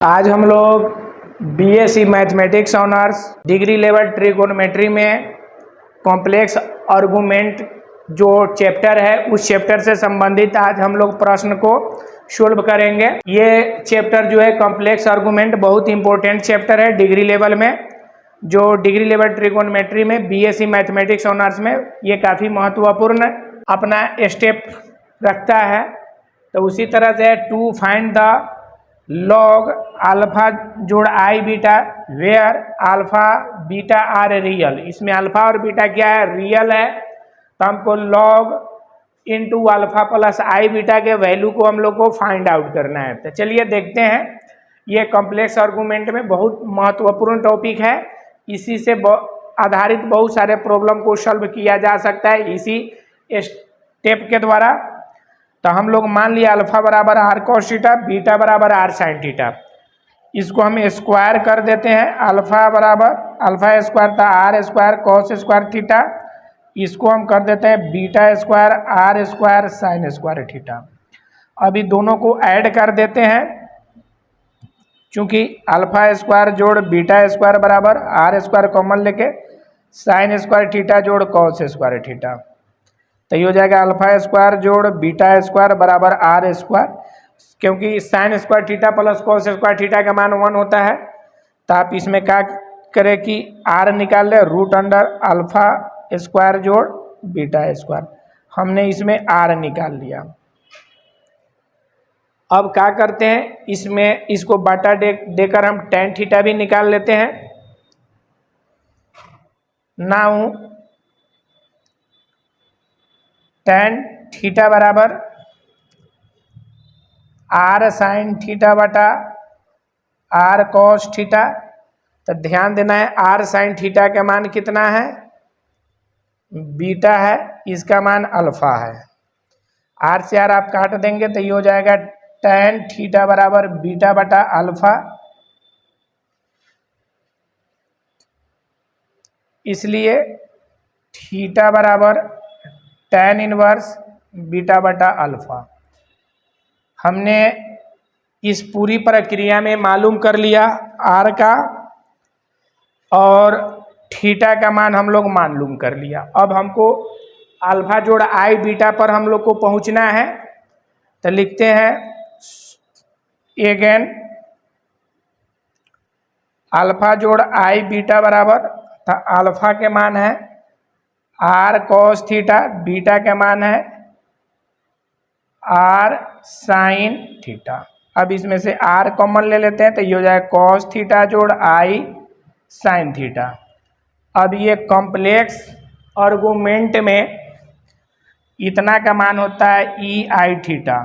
आज हम लोग BSc mathematics honours degree level trigonometry में कॉम्प्लेक्स आर्गुमेंट जो चैप्टर है उस चैप्टर से संबंधित आज हम लोग प्रश्न को सॉल्व करेंगे। ये चैप्टर जो है कॉम्प्लेक्स आर्गुमेंट बहुत इंपॉर्टेंट चैप्टर है डिग्री लेवल में, जो डिग्री लेवल ट्रिगोनोमेट्री में बीएससी मैथमेटिक्स ऑनर्स में ये काफ़ी महत्वपूर्ण अपना स्टेप रखता है। तो उसी तरह से to find the log alpha जोड़ i beta where alpha beta are real. इसमें अल्फा और बीटा क्या है, रियल है। तो हमको log into alpha plus i beta के वैल्यू को हम लोग को फाइंड आउट करना है। तो चलिए देखते हैं। ये कॉम्प्लेक्स आर्गुमेंट में बहुत महत्वपूर्ण टॉपिक है। इसी से आधारित बहुत सारे प्रॉब्लम को सॉल्व किया जा सकता है इसी स्टेप के द्वारा। तो हम लोग मान लिया अल्फा बराबर आर कॉस थीटा, बीटा बराबर आर साइन थीटा। इसको हम स्क्वायर कर देते हैं। अल्फा बराबर अल्फा स्क्वायर था r square cos square theta, इसको हम कर देते हैं beta square r square sine square theta. अभी दोनों को ऐड कर देते हैं, चूंकि अल्फा स्क्वायर जोड़ बीटा स्क्वायर बराबर आर स्क्वायर कॉमन लेके साइन स्क्वायर थीटा जोड़ कॉस स्क्वायर थीटा। तो ये हो जाएगा अल्फा स्क्वायर जोड़ बीटा स्क्वायर बराबर आर स्क्वायर, क्योंकि sign square theta plus cos square theta का मान 1 होता है। तो आप इसमें क्या करें कि आर निकाल ले, रूट अंडर अल्फा स्क्वायर जोड़ बीटा स्क्वायर। हमने इसमें आर निकाल लिया। अब क्या करते हैं, इसमें इसको बाटा देकर हम टेन थीटा भी निकाल लेते हैं। नाउ टेन थीटा बराबर आर साइन थीटा बटा आर कॉस थीटा। तो ध्यान देना है आर साइन थीटा का मान कितना है, बीटा है, इसका मान अल्फा है। आर से आर आप काट देंगे तो ये हो जाएगा टेन थीटा बराबर बीटा बटा अल्फा। इसलिए थीटा बराबर टेन इनवर्स बीटा बटा अल्फा। हमने इस पूरी प्रक्रिया में मालूम कर लिया आर का और थीटा का मान हम लोग मालूम कर लिया। अब हमको अल्फा जोड़ आई बीटा पर हम लोग को पहुंचना है। तो लिखते हैं अगेन अल्फा जोड़ आई बीटा बराबर, तो अल्फा के मान है आर कॉस थीटा, बीटा का मान है आर साइन थीटा। अब इसमें से आर कॉमन ले लेते हैं तो ये हो जाएगा कॉस थीटा जोड़ आई साइन थीटा। अब ये कॉम्प्लेक्स आर्गुमेंट में इतना का मान होता है ई आई थीटा।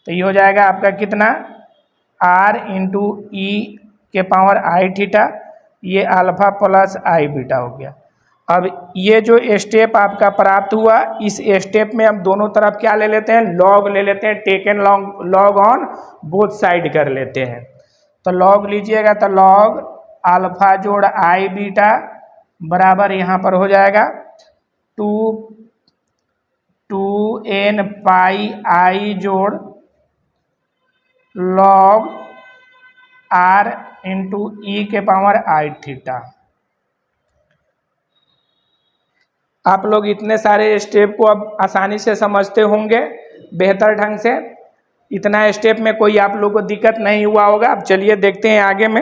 तो ये हो जाएगा आपका कितना, आर इंटू ई के पावर आई थीटा, ये अल्फा प्लस आई बीटा हो गया। अब ये जो स्टेप आपका प्राप्त हुआ, इस स्टेप में हम दोनों तरफ क्या ले लेते हैं, लॉग ले लेते हैं। Taken log on both side कर लेते हैं। तो लॉग लीजिएगा तो लॉग अल्फा जोड़ आई बीटा बराबर यहाँ पर हो जाएगा टू एन पाई आई जोड़ लॉग आर इंटू ई के पावर आई थीटा। आप लोग इतने सारे स्टेप को अब आसानी से समझते होंगे बेहतर ढंग से। इतना स्टेप में कोई आप लोग को दिक्कत नहीं हुआ होगा। अब चलिए देखते हैं आगे में।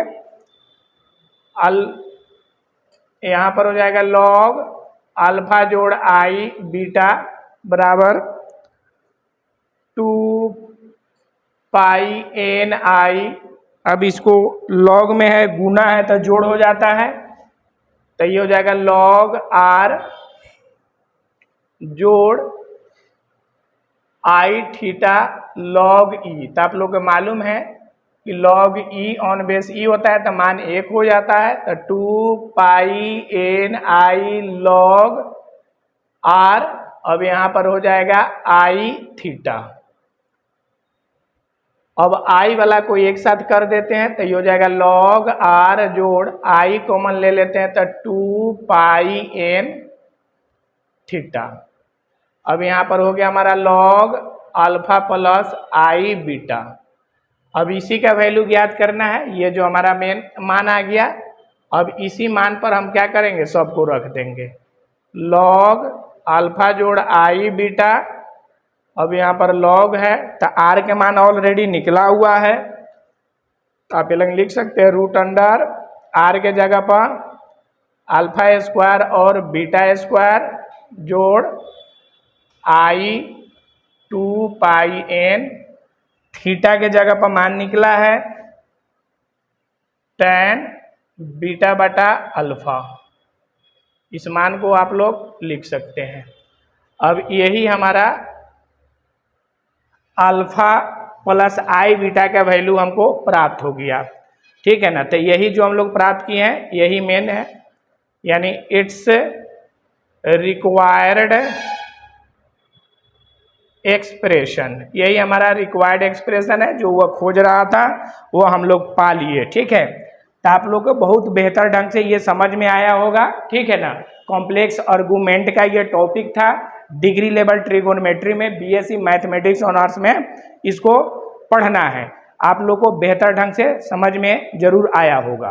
यहाँ पर हो जाएगा लॉग अल्फा जोड़ आई बीटा बराबर टू पाई एन आई। अब इसको लॉग में है, गुना है तो जोड़ हो जाता है। तो ये हो जाएगा लॉग आर जोड़ आई थीटा लॉग ई। तो आप लोग को मालूम है कि log e on base e होता है तो मान 1 हो जाता है। तो two pi n i log r. अब यहाँ पर हो जाएगा आई थीटा। अब आई वाला को एक साथ कर देते हैं तो ये हो जाएगा लॉग आर जोड़ आई कॉमन ले लेते हैं तो टू पाई एन थीटा। अब यहाँ पर हो गया हमारा log alpha plus i beta. अब इसी का वैल्यू ज्ञात करना है, ये जो हमारा मेन मान आ गया। अब इसी मान पर हम क्या करेंगे, सबको रख देंगे लॉग अल्फा जोड़ आई बीटा। अब यहाँ पर लॉग है तो आर के मान ऑलरेडी निकला हुआ है, तो आप ये लिख सकते हैं रूट अंडर आर के जगह पर अल्फा स्क्वायर और बीटा स्क्वायर जोड़ आई 2 पाई एन, थीटा के जगह पर मान निकला है tan बीटा बटा अल्फा। इस मान को आप लोग लिख सकते हैं। अब यही हमारा अल्फा प्लस आई बीटा का वैल्यू हमको प्राप्त हो गया, ठीक है ना। तो यही जो हम लोग प्राप्त किए हैं यही मेन है, यानी इट्स रिक्वायर्ड एक्सप्रेशन, यही हमारा रिक्वायर्ड एक्सप्रेशन है। जो वह खोज रहा था वो हम लोग पा लिए, ठीक है। तो आप लोग को बहुत बेहतर ढंग से ये समझ में आया होगा, ठीक है ना। कॉम्प्लेक्स आर्गुमेंट का ये टॉपिक था डिग्री लेवल ट्रिगोनोमेट्री में, बीएससी मैथमेटिक्स ऑनर्स में इसको पढ़ना है। आप लोग को बेहतर ढंग से समझ में जरूर आया होगा।